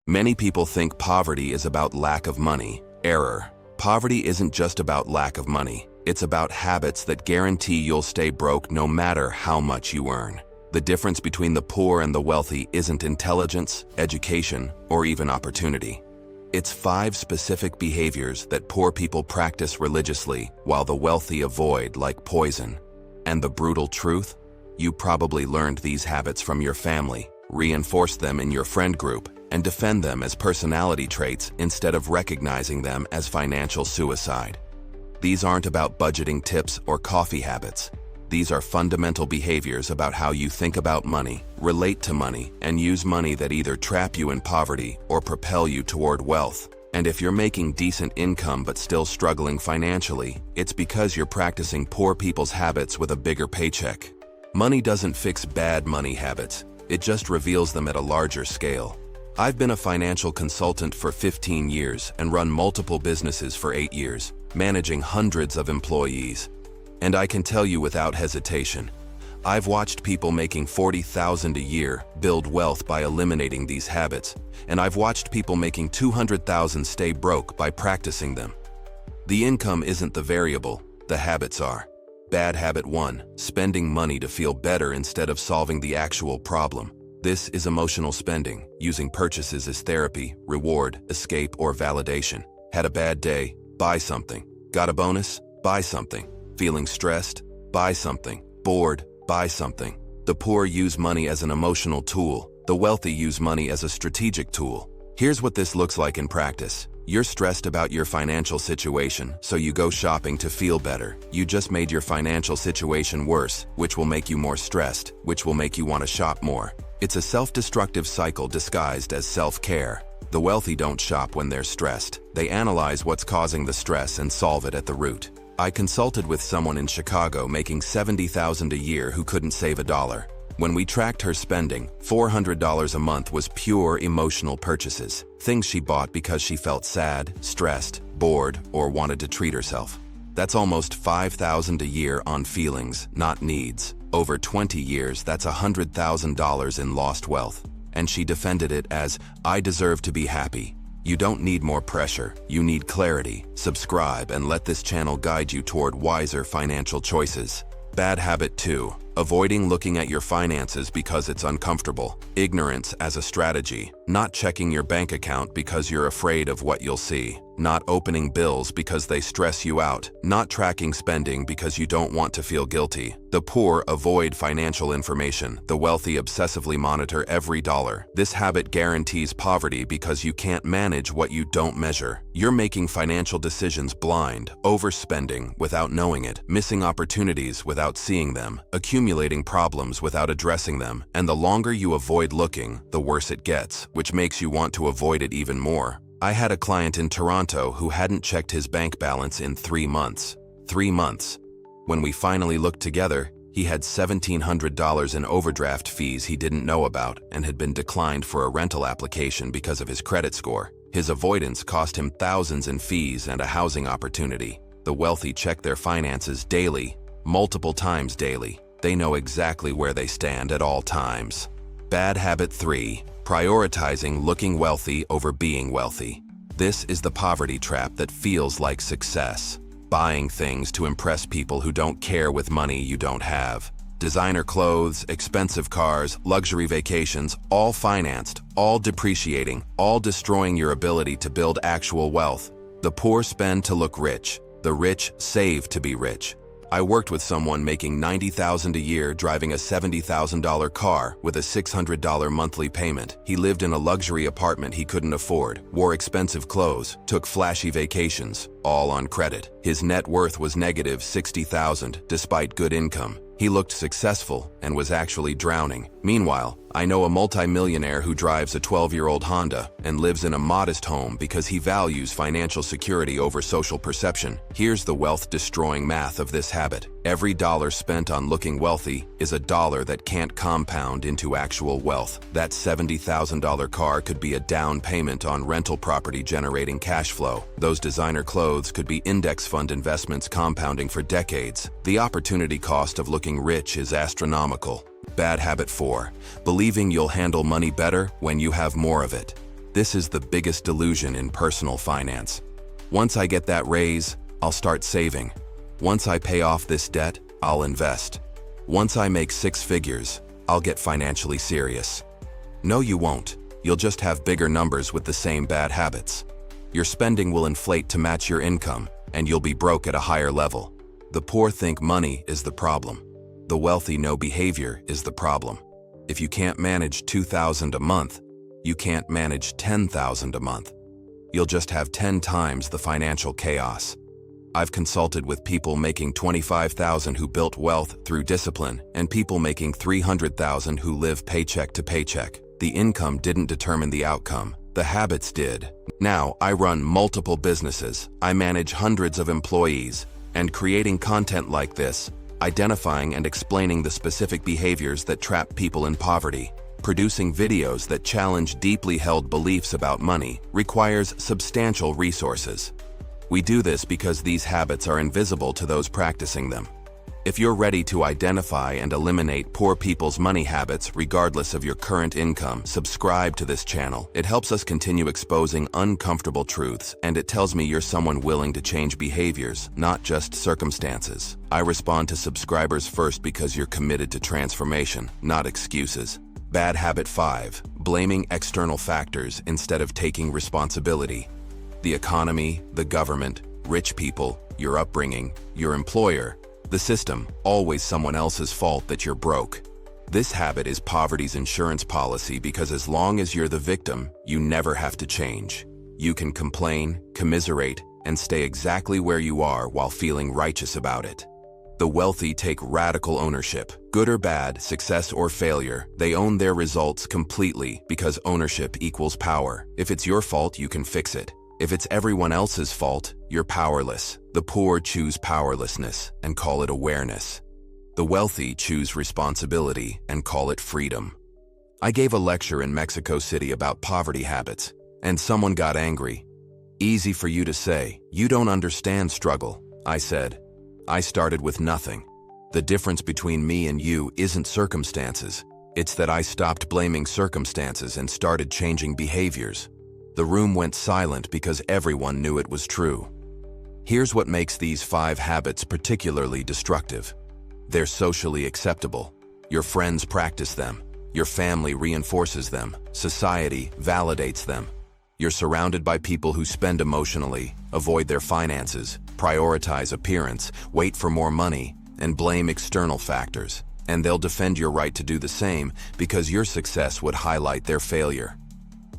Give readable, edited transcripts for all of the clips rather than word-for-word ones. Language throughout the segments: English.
Many people think poverty is about lack of money. Error. Poverty isn't just about lack of money. It's about habits that guarantee you'll stay broke no matter how much you earn. The difference between the poor and the wealthy isn't intelligence, education, or even opportunity. It's 5 specific behaviors that poor people practice religiously while the wealthy avoid like poison. And the brutal truth? You probably learned these habits from your family, reinforced them in your friend group, and defend them as personality traits instead of recognizing them as financial suicide. These aren't about budgeting tips or coffee habits. These are fundamental behaviors about how you think about money, relate to money, and use money that either trap you in poverty or propel you toward wealth. And if you're making decent income but still struggling financially, it's because you're practicing poor people's habits with a bigger paycheck. Money doesn't fix bad money habits. It just reveals them at a larger scale. I've been a financial consultant for 15 years and run multiple businesses for 8 years, managing hundreds of employees. And I can tell you without hesitation, I've watched people making $40,000 a year build wealth by eliminating these habits, and I've watched people making $200,000 stay broke by practicing them. The income isn't the variable, the habits are. Bad habit 1, spending money to feel better instead of solving the actual problem. This is emotional spending, using purchases as therapy, reward, escape, or validation. Had a bad day? Buy something. Got a bonus? Buy something. Feeling stressed? Buy something. Bored? Buy something. The poor use money as an emotional tool. The wealthy use money as a strategic tool. Here's what this looks like in practice. You're stressed about your financial situation, so you go shopping to feel better. You just made your financial situation worse, which will make you more stressed, which will make you want to shop more. It's a self-destructive cycle disguised as self-care. The wealthy don't shop when they're stressed. They analyze what's causing the stress and solve it at the root. I consulted with someone in Chicago making $70,000 a year who couldn't save a dollar. When we tracked her spending, $400 a month was pure emotional purchases, things she bought because she felt sad, stressed, bored, or wanted to treat herself. That's almost $5,000 a year on feelings, not needs. Over 20 years, that's $100,000 in lost wealth. And she defended it as, "I deserve to be happy." You don't need more pressure, you need clarity. Subscribe and let this channel guide you toward wiser financial choices. Bad habit 2, avoiding looking at your finances because it's uncomfortable. Ignorance as a strategy, not checking your bank account because you're afraid of what you'll see. Not opening bills because they stress you out. Not tracking spending because you don't want to feel guilty. The poor avoid financial information. The wealthy obsessively monitor every dollar. This habit guarantees poverty because you can't manage what you don't measure. You're making financial decisions blind, overspending without knowing it, missing opportunities without seeing them, accumulating problems without addressing them. And the longer you avoid looking, the worse it gets, which makes you want to avoid it even more. I had a client in Toronto who hadn't checked his bank balance in 3 months. 3 months. When we finally looked together, he had $1,700 in overdraft fees he didn't know about and had been declined for a rental application because of his credit score. His avoidance cost him thousands in fees and a housing opportunity. The wealthy check their finances daily, multiple times daily. They know exactly where they stand at all times. Bad habit 3. Prioritizing looking wealthy over being wealthy. This is the poverty trap that feels like success. Buying things to impress people who don't care with money you don't have. Designer clothes, expensive cars, luxury vacations, all financed, all depreciating, all destroying your ability to build actual wealth. The poor spend to look rich. The rich save to be rich. I worked with someone making $90,000 a year driving a $70,000 car with a $600 monthly payment. He lived in a luxury apartment he couldn't afford, wore expensive clothes, took flashy vacations, all on credit. His net worth was negative $60,000 despite good income. He looked successful and was actually drowning. Meanwhile, I know a multimillionaire who drives a 12-year-old Honda and lives in a modest home because he values financial security over social perception. Here's the wealth-destroying math of this habit. Every dollar spent on looking wealthy is a dollar that can't compound into actual wealth. That $70,000 car could be a down payment on rental property generating cash flow. Those designer clothes could be index fund investments compounding for decades. The opportunity cost of looking rich is astronomical. Bad habit 4. Believing you'll handle money better when you have more of it. This is the biggest delusion in personal finance. Once I get that raise, I'll start saving. Once I pay off this debt, I'll invest. Once I make 6 figures, I'll get financially serious. No, you won't. You'll just have bigger numbers with the same bad habits. Your spending will inflate to match your income, and you'll be broke at a higher level. The poor think money is the problem. The wealthy know behavior is the problem. If you can't manage $2,000 a month, you can't manage $10,000 a month. You'll just have 10 times the financial chaos. I've consulted with people making $25,000 who built wealth through discipline and people making $300,000 who live paycheck to paycheck. The income didn't determine the outcome. The habits did. Now, I run multiple businesses. I manage hundreds of employees. And creating content like this, identifying and explaining the specific behaviors that trap people in poverty, producing videos that challenge deeply held beliefs about money, requires substantial resources. We do this because these habits are invisible to those practicing them. If you're ready to identify and eliminate poor people's money habits regardless of your current income, subscribe to this channel. It helps us continue exposing uncomfortable truths, and it tells me you're someone willing to change behaviors, not just circumstances. I respond to subscribers first because you're committed to transformation, not excuses. Bad habit 5, blaming external factors instead of taking responsibility. The economy, the government, rich people, your upbringing, your employer, the system, always someone else's fault that you're broke. This habit is poverty's insurance policy because as long as you're the victim, you never have to change. You can complain, commiserate, and stay exactly where you are while feeling righteous about it. The wealthy take radical ownership. Good or bad, success or failure, they own their results completely because ownership equals power. If it's your fault, you can fix it. If it's everyone else's fault, you're powerless. The poor choose powerlessness and call it awareness. The wealthy choose responsibility and call it freedom. I gave a lecture in Mexico City about poverty habits, and someone got angry. Easy for you to say, you don't understand struggle, I said. I started with nothing. The difference between me and you isn't circumstances. It's that I stopped blaming circumstances and started changing behaviors. The room went silent because everyone knew it was true. Here's what makes these 5 habits particularly destructive. They're socially acceptable. Your friends practice them. Your family reinforces them. Society validates them. You're surrounded by people who spend emotionally, avoid their finances, prioritize appearance, wait for more money, and blame external factors. And they'll defend your right to do the same because your success would highlight their failure.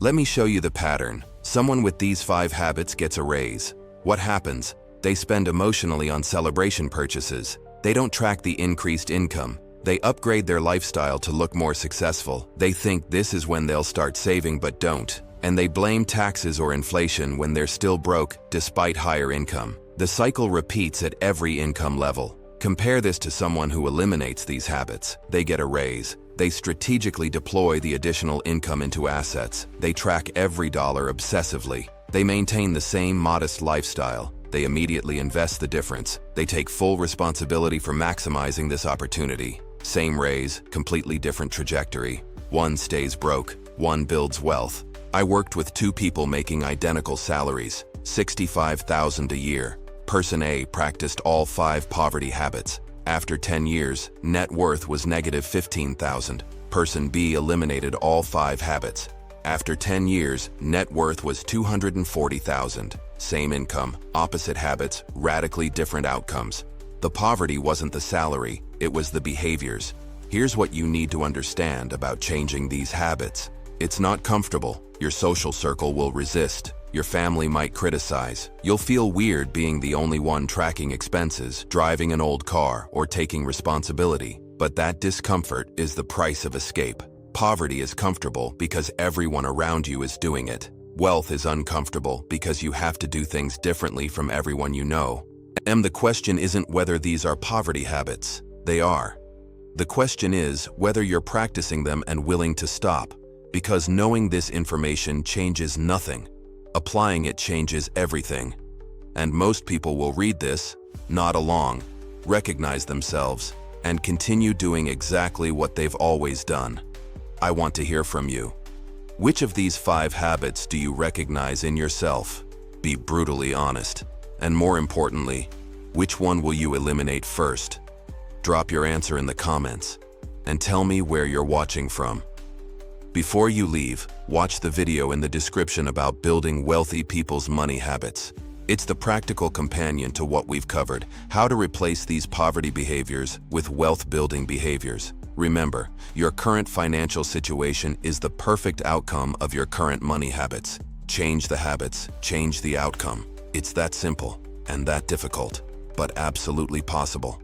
Let me show you the pattern. Someone with these 5 habits gets a raise. What happens? They spend emotionally on celebration purchases. They don't track the increased income. They upgrade their lifestyle to look more successful. They think this is when they'll start saving but don't. And they blame taxes or inflation when they're still broke despite higher income. The cycle repeats at every income level. Compare this to someone who eliminates these habits. They get a raise. They strategically deploy the additional income into assets. They track every dollar obsessively. They maintain the same modest lifestyle. They immediately invest the difference. They take full responsibility for maximizing this opportunity. Same raise, completely different trajectory. One stays broke, one builds wealth. I worked with 2 people making identical salaries, $65,000 a year. Person A practiced all 5 poverty habits. After 10 years, net worth was negative $15,000. Person B eliminated all 5 habits. After 10 years, net worth was $240,000. Same income, opposite habits, radically different outcomes. The poverty wasn't the salary, it was the behaviors. Here's what you need to understand about changing these habits. It's not comfortable. Your social circle will resist. Your family might criticize. You'll feel weird being the only one tracking expenses, driving an old car, or taking responsibility. But that discomfort is the price of escape. Poverty is comfortable because everyone around you is doing it. Wealth is uncomfortable because you have to do things differently from everyone you know. And the question isn't whether these are poverty habits. They are. The question is whether you're practicing them and willing to stop. Because knowing this information changes nothing. Applying it changes everything. And most people will read this, nod along, recognize themselves, and continue doing exactly what they've always done. I want to hear from you. Which of these 5 habits do you recognize in yourself? Be brutally honest. And more importantly, which one will you eliminate first? Drop your answer in the comments and tell me where you're watching from. Before you leave, watch the video in the description about building wealthy people's money habits. It's the practical companion to what we've covered, how to replace these poverty behaviors with wealth-building behaviors. Remember, your current financial situation is the perfect outcome of your current money habits. Change the habits, change the outcome. It's that simple and that difficult, but absolutely possible.